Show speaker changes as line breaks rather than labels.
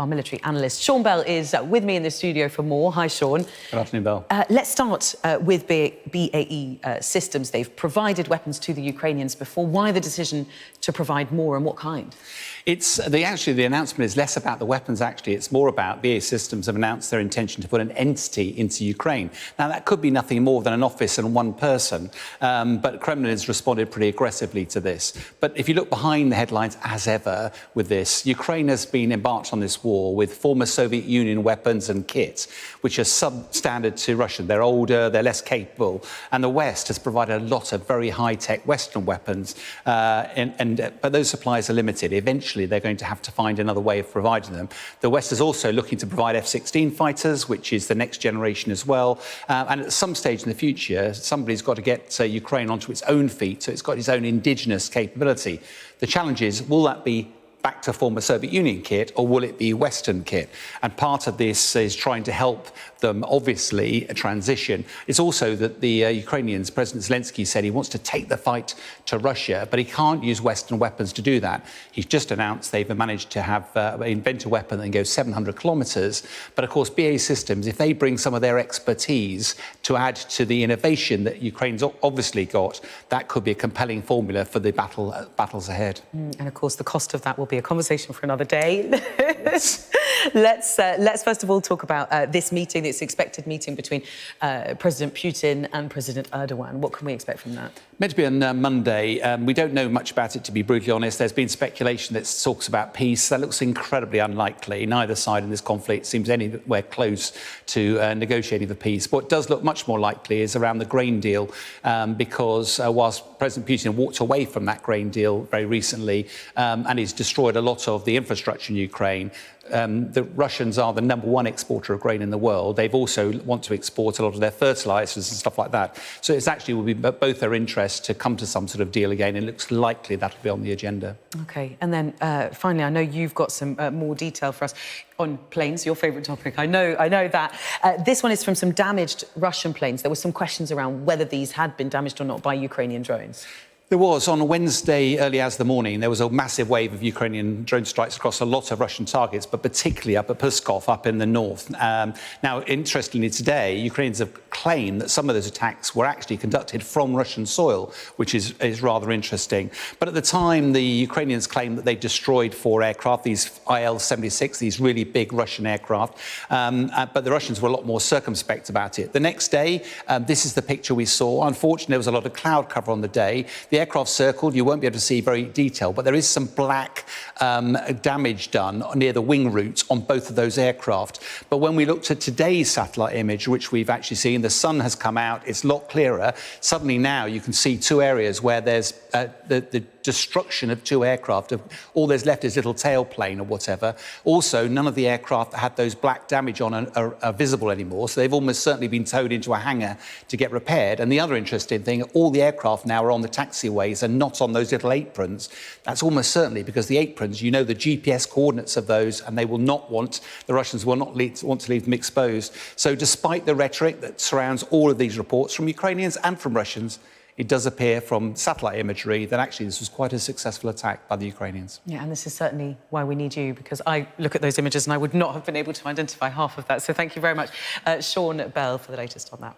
our military analyst. Sean Bell is with me in the studio for more. Hi, Sean.
Good afternoon, Bell.
Let's start with BAE Systems. They've provided weapons to the Ukrainians before. Why the decision to provide more, and what kind?
The announcement is less about the weapons, actually. It's more about BAE Systems have announced their intention to put an entity into Ukraine. Now, that could be nothing more than an office and one person, but Kremlin has responded pretty aggressively to this. But if you look behind the headlines, as ever with this, Ukraine has been embarked on this war with former Soviet Union weapons and kits, which are substandard to Russia. They're older, they're less capable, and the West has provided a lot of very high-tech Western weapons, but those supplies are limited. Eventually, they're going to have to find another way of providing them. The West is also looking to provide F-16 fighters, which is the next generation as well. And at some stage in the future, somebody's got to get Ukraine onto its own feet, so it's got its own indigenous capability. The challenge is, will that be back to former Soviet Union kit, or will it be Western kit? And part of this is trying to help them, obviously, a transition. It's also that the Ukrainians, President Zelensky said he wants to take the fight to Russia, but he can't use Western weapons to do that. He's just announced they've managed to have invent a weapon that can go 700 kilometres. But of course, BAE Systems, if they bring some of their expertise to add to the innovation that Ukraine's obviously got, that could be a compelling formula for the battles ahead.
And of course, the cost of that will be a conversation for another day. Let's first of all talk about this meeting, this expected meeting between President Putin and President Erdogan. What can we expect from that?
Meant to be on Monday. We don't know much about it, to be brutally honest. There's been speculation that talks about peace. That looks incredibly unlikely. Neither side in this conflict seems anywhere close to negotiating for peace. What does look much more likely is around the grain deal, because whilst President Putin walked away from that grain deal very recently, and he's destroyed a lot of the infrastructure in Ukraine, the Russians are the #1 exporter of grain in the world. They've also want to export a lot of their fertilizers and stuff like that. So it's actually will be both their interests to come to some sort of deal again. It looks likely that'll be on the agenda.
OK. And then finally, I know you've got some more detail for us on planes, your favourite topic. I know that. This one is from some damaged Russian planes. There were some questions around whether these had been damaged or not by Ukrainian drones.
There was. On Wednesday, early as the morning, there was a massive wave of Ukrainian drone strikes across a lot of Russian targets, but particularly up at Pskov, up in the north. Now, interestingly, today, Ukrainians have claimed that some of those attacks were actually conducted from Russian soil, which is rather interesting. But at the time, the Ukrainians claimed that they destroyed 4 aircraft, these IL-76, these really big Russian aircraft. But the Russians were a lot more circumspect about it. The next day, this is the picture we saw. Unfortunately, there was a lot of cloud cover on the day. The aircraft circled, you won't be able to see very detailed, but there is some black damage done near the wing roots on both of those aircraft. But when we looked at today's satellite image, which we've actually seen, the sun has come out, it's a lot clearer. Suddenly now you can see 2 areas where there's the destruction of 2 aircraft. All there's left is a little tailplane or whatever. Also, none of the aircraft that had those black damage on are visible anymore, so they've almost certainly been towed into a hangar to get repaired. And the other interesting thing, all the aircraft now are on the taxiways and not on those little aprons. That's almost certainly because the aprons, you know the GPS coordinates of those, and they will not want, the Russians will not want to leave them exposed. So despite the rhetoric that surrounds all of these reports from Ukrainians and from Russians, it does appear from satellite imagery that actually this was quite a successful attack by the Ukrainians.
Yeah, and this is certainly why we need you, because I look at those images and I would not have been able to identify half of that. So thank you very much, Sean Bell, for the latest on that.